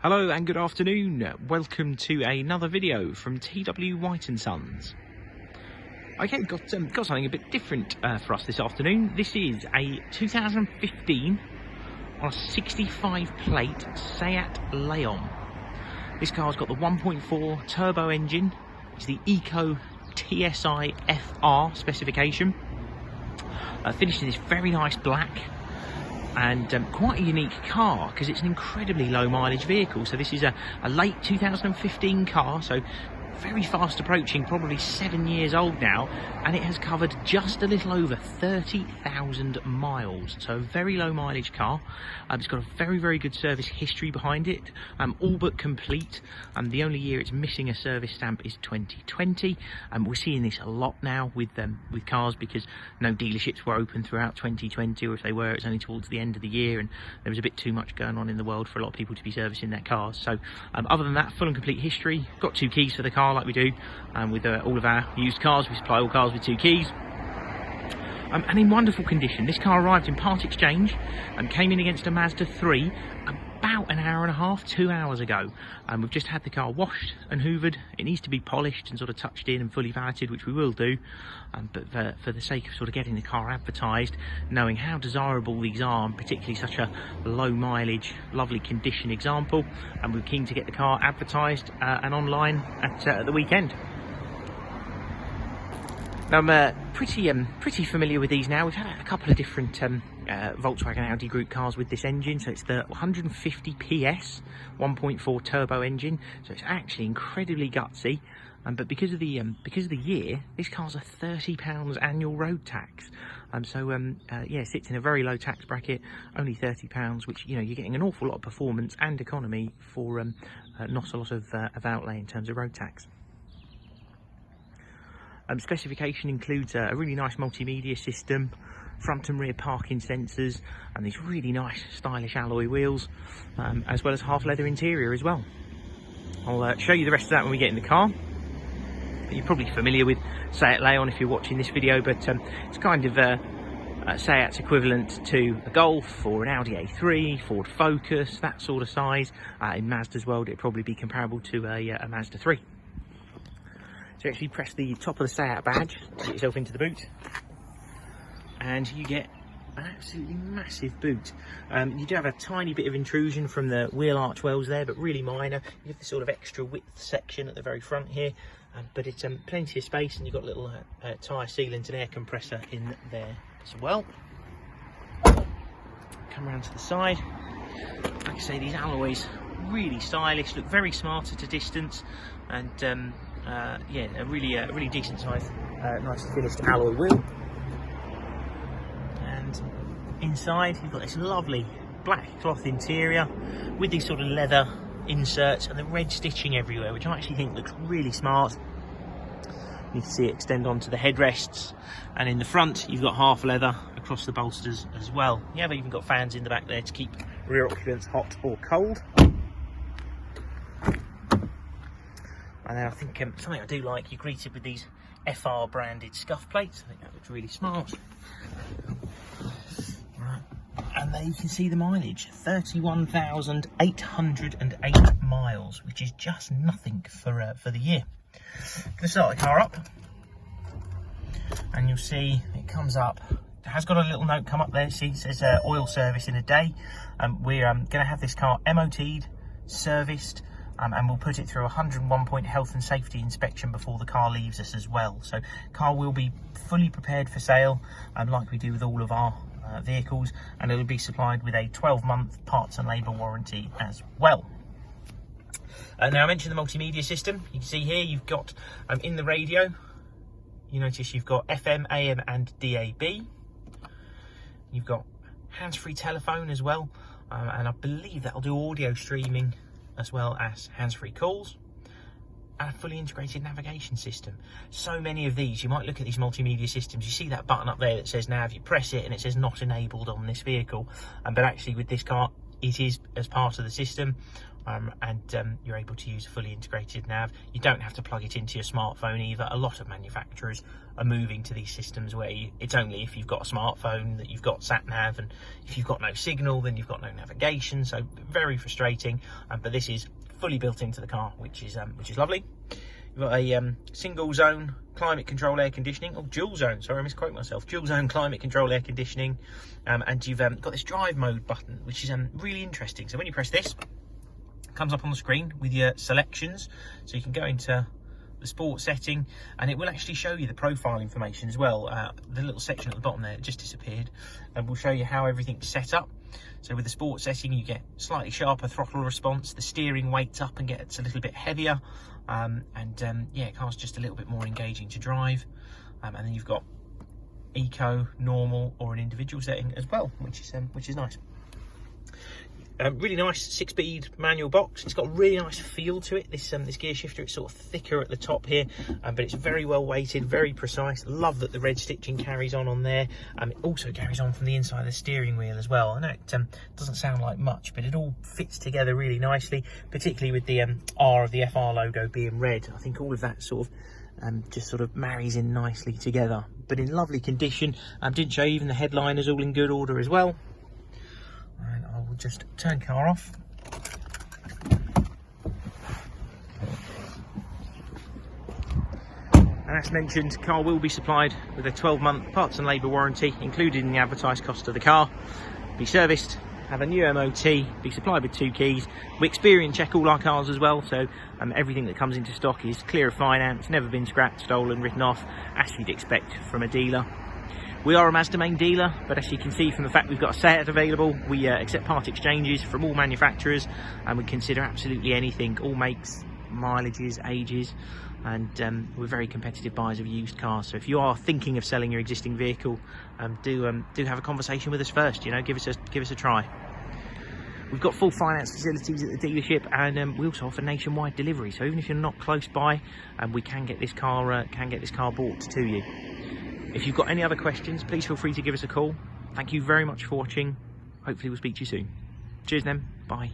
Hello and good afternoon. Welcome to another video from TW White & Sons. Okay, got something a bit different for us this afternoon. This is a 2015 on a 65 plate Seat Leon. This car's got the 1.4 turbo engine. It's the Eco TSI FR specification. Finished in this very nice black. And quite a unique car because it's an incredibly low mileage vehicle. So this is a late 2015 car, so very fast approaching, probably 7 years old now, and it has covered just a little over 30,000 miles. So a very low mileage car. It's got a very good service history behind it, all but complete. The only year it's missing a service stamp is 2020. We're seeing this a lot now with cars because no dealerships were open throughout 2020, or if they were, it's only towards the end of the year, and there was a bit too much going on in the world for a lot of people to be servicing their cars. So other than that, full and complete history. Got 2 keys for the car like we do with all of our used cars. We supply all cars with 2 keys. And in wonderful condition. This car arrived in part exchange and came in against a Mazda 3 about an hour and a half, 2 hours ago. We've just had the car washed and hoovered. It needs to be polished and sort of touched in and fully valeted, which we will do. But for the sake of sort of getting the car advertised, knowing how desirable these are, and particularly such a low mileage, lovely condition example, and we're keen to get the car advertised and online at the weekend. Now, I'm pretty familiar with these now. We've had a couple of different Volkswagen Audi group cars with this engine. So it's the 150 PS 1.4 turbo engine. So it's actually incredibly gutsy. But because of the year, this car's a £30 annual road tax. Yeah, it sits in a very low tax bracket, only £30, which, you know, you're getting an awful lot of performance and economy for not a lot of outlay in terms of road tax. Specification includes a really nice multimedia system, front and rear parking sensors, and these really nice stylish alloy wheels, as well as half leather interior as well. I'll show you the rest of that when we get in the car. You're probably familiar with Seat Leon if you're watching this video, but it's kind of Seat's equivalent to a Golf or an Audi A3, Ford Focus, that sort of size. In Mazda's world, it'd probably be comparable to a Mazda 3. So you actually press the top of the Seat badge to get yourself into the boot, and you get an absolutely massive boot. You do have a tiny bit of intrusion from the wheel arch wells there, but really minor. You have this sort of extra width section at the very front here, but it's plenty of space, and you've got a little tyre sealant and air compressor in there as well. Come around to the side. Like I say, these alloys really stylish, look very smart at a distance, and yeah, a really decent size, nice finished alloy wheel. And inside you've got this lovely black cloth interior with these sort of leather inserts and the red stitching everywhere, which I actually think looks really smart. You can see it extend onto the headrests, and in the front you've got half leather across the bolsters as well. You have even got fans in the back there to keep rear occupants hot or cold. And then I think something I do like, you're greeted with these FR branded scuff plates. I think that looks really smart. Right. And there you can see the mileage, 31,808 miles, which is just nothing for the year. I'm going to start the car up, and you'll see it comes up. It has got a little note come up there. See, it says oil service in a day. We're going to have this car MOT'd, serviced, and we'll put it through a 101-point health and safety inspection before the car leaves us as well. So car will be fully prepared for sale, like we do with all of our vehicles, and it'll be supplied with a 12-month parts and labour warranty as well. Now, I mentioned the multimedia system. You can see here you've got in the radio, you notice you've got FM, AM and DAB. You've got hands-free telephone as well, and I believe that'll do audio streaming as well as hands-free calls, and a fully integrated navigation system. So many of these, you might look at these multimedia systems, you see that button up there that says nav, you press it and it says not enabled on this vehicle, but actually with this car it is as part of the system. and you're able to use a fully integrated nav. You don't have to plug it into your smartphone either. A lot of manufacturers are moving to these systems where it's only if you've got a smartphone that you've got sat nav, and if you've got no signal then you've got no navigation, so very frustrating. But this is fully built into the car, which is lovely. You've got a single zone climate control air conditioning, or dual zone, sorry I misquote myself, dual zone climate control air conditioning, and you've got this drive mode button, which is really interesting. So when you press this, it comes up on the screen with your selections, so you can go into the sport setting and it will actually show you the profile information as well. The little section at the bottom there, it just disappeared, and will show you how everything's set up. So with the sport setting you get slightly sharper throttle response, the steering weights up and gets a little bit heavier, yeah, car's just a little bit more engaging to drive. And then you've got eco, normal, or an individual setting as well, which is nice. Really nice 6-speed manual box. It's got a really nice feel to it. This gear shifter, it's sort of thicker at the top here, but it's very well weighted, very precise. Love that the red stitching carries on there. It also carries on from the inside of the steering wheel as well. I know it doesn't sound like much, but it all fits together really nicely, particularly with the R of the FR logo being red. I think all of that sort of just sort of marries in nicely together, but in lovely condition. Didn't show you, even the headline is all in good order as well. And I will just turn car off. And as mentioned, car will be supplied with a 12-month parts and labour warranty included in the advertised cost of the car. Be serviced, have a new MOT, be supplied with 2 keys. We Experian check all our cars as well, so everything that comes into stock is clear of finance, never been scrapped, stolen, written off, as you'd expect from a dealer. We are a Mazda main dealer, but as you can see from the fact we've got a SEAT available, we accept part exchanges from all manufacturers, and we consider absolutely anything, all makes, mileages, ages, and we're very competitive buyers of used cars. So if you are thinking of selling your existing vehicle, do have a conversation with us first. You know, give us a try. We've got full finance facilities at the dealership, and we also offer nationwide delivery. So even if you're not close by, we can get this car bought to you. If you've got any other questions, please feel free to give us a call. Thank you very much for watching. Hopefully we'll speak to you soon. Cheers then. Bye.